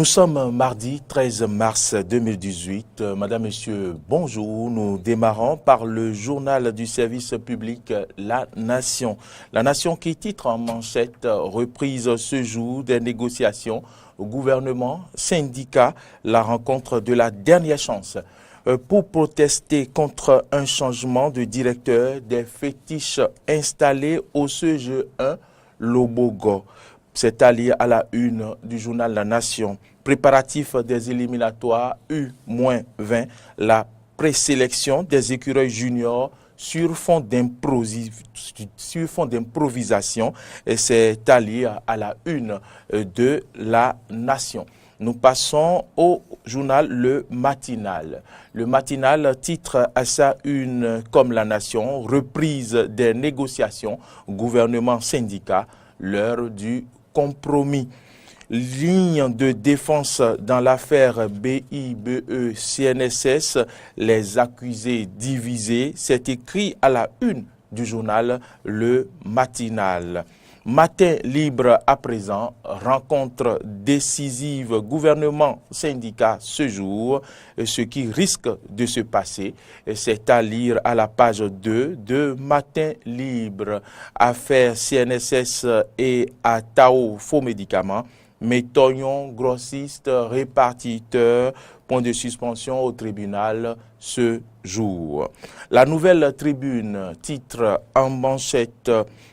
Nous sommes mardi 13 mars 2018. Madame, Messieurs, bonjour. Nous démarrons par le journal du service public La Nation. La Nation qui titre en manchette reprise ce jour des négociations au gouvernement, syndicats, la rencontre de la dernière chance pour protester contre un changement de directeur des fétiches installés au CGE1 Lobogo. C'est à lire à la une du journal La Nation. Préparatifs des éliminatoires U-20, la présélection des écureuils juniors sur fond d'improvisation. C'est à lire à la une de La Nation. Nous passons au journal Le Matinal. Le Matinal titre à sa une comme La Nation, reprise des négociations, gouvernement syndicat, l'heure du compromis. Ligne de défense dans l'affaire BIBE-CNSS, les accusés divisés, c'est écrit à la une du journal Le Matinal. Matin libre à présent, rencontre décisive gouvernement-syndicat ce jour, ce qui risque de se passer, c'est à lire à la page 2 de Matin libre. Affaire CNSS et à Tao faux médicaments, Métoyon grossiste répartiteur, point de suspension au tribunal ce jour. La Nouvelle Tribune titre en manchette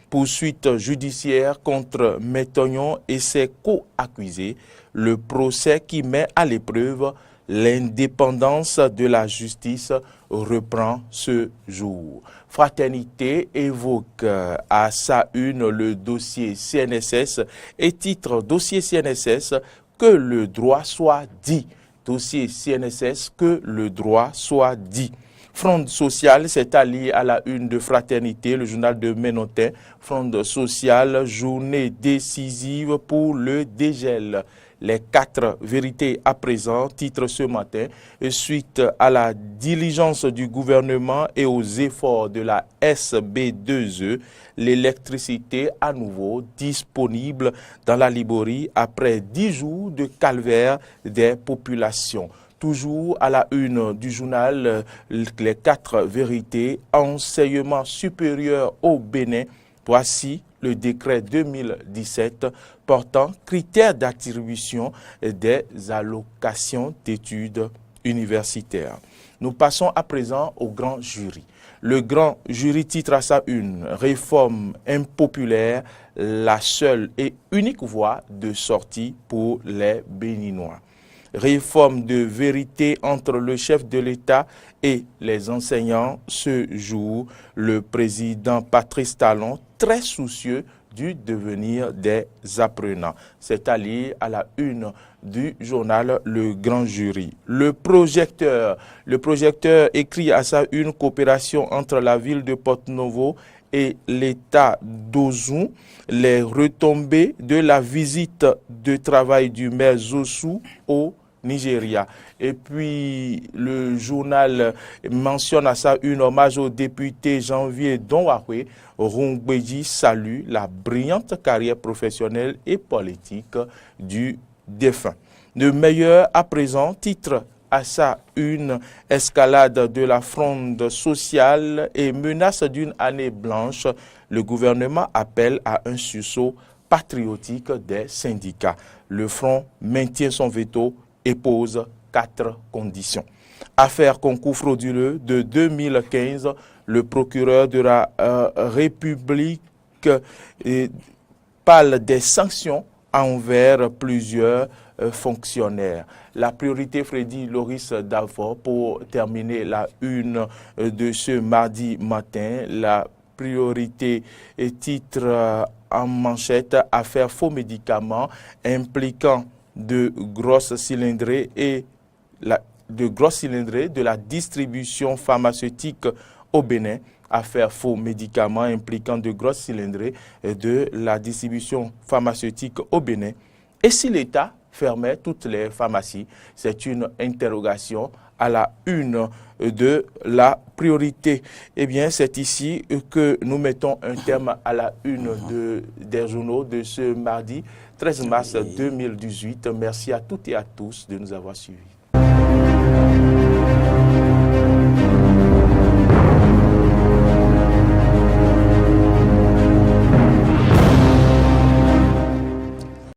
poursuite judiciaire contre Métoyon et ses co-accusés, le procès qui met à l'épreuve l'indépendance de la justice reprend ce jour. Fraternité évoque à sa une le dossier CNSS et titre dossier CNSS que le droit soit dit. Dossier CNSS que le droit soit dit. Fronde sociale, c'est allié à la une de Fraternité, le journal de Ménotin. Fronde sociale, journée décisive pour le dégel. Les 4 vérités à présent, titre ce matin, suite à la diligence du gouvernement et aux efforts de la SB2E, l'électricité à nouveau disponible dans la Liborie après 10 jours de calvaire des populations. Toujours à la une du journal, les 4 vérités, enseignement supérieur au Bénin. Voici le décret 2017 portant critères d'attribution des allocations d'études universitaires. Nous passons à présent au grand jury. Le grand jury titre à sa une « Réforme impopulaire, la seule et unique voie de sortie pour les Béninois ». Réforme de vérité entre le chef de l'État et les enseignants ce jour. Le président Patrice Talon, très soucieux du devenir des apprenants. C'est à lire à la une du journal Le Grand Jury. Le projecteur écrit à sa une coopération entre la ville de Porto-Novo et l'État d'Ozoum, les retombées de la visite de travail du maire Zossou au Nigeria. Et puis, le journal mentionne à ça un hommage au député Janvier Donwahwe. Rungbeji salue la brillante carrière professionnelle et politique du défunt. Le meilleur à présent titre à sa une escalade de la fronde sociale et menace d'une année blanche. Le gouvernement appelle à un sursaut patriotique des syndicats. Le front maintient son veto et pose 4 conditions. Affaire concours frauduleux de 2015, le procureur de la République parle des sanctions envers plusieurs fonctionnaires. La priorité, Freddy Loris Davor, pour terminer la une de ce mardi matin, la priorité titre en manchette « Affaire faux médicaments impliquant de grosses cylindrées de la distribution pharmaceutique au Bénin. Affaire faux médicaments impliquant de grosses cylindrées de la distribution pharmaceutique au Bénin. Et si l'État fermait toutes les pharmacies? C'est une interrogation à la une de la priorité. Eh bien, c'est ici que nous mettons un terme à la une des journaux de ce mardi 13 mars 2018. Merci à toutes et à tous de nous avoir suivis.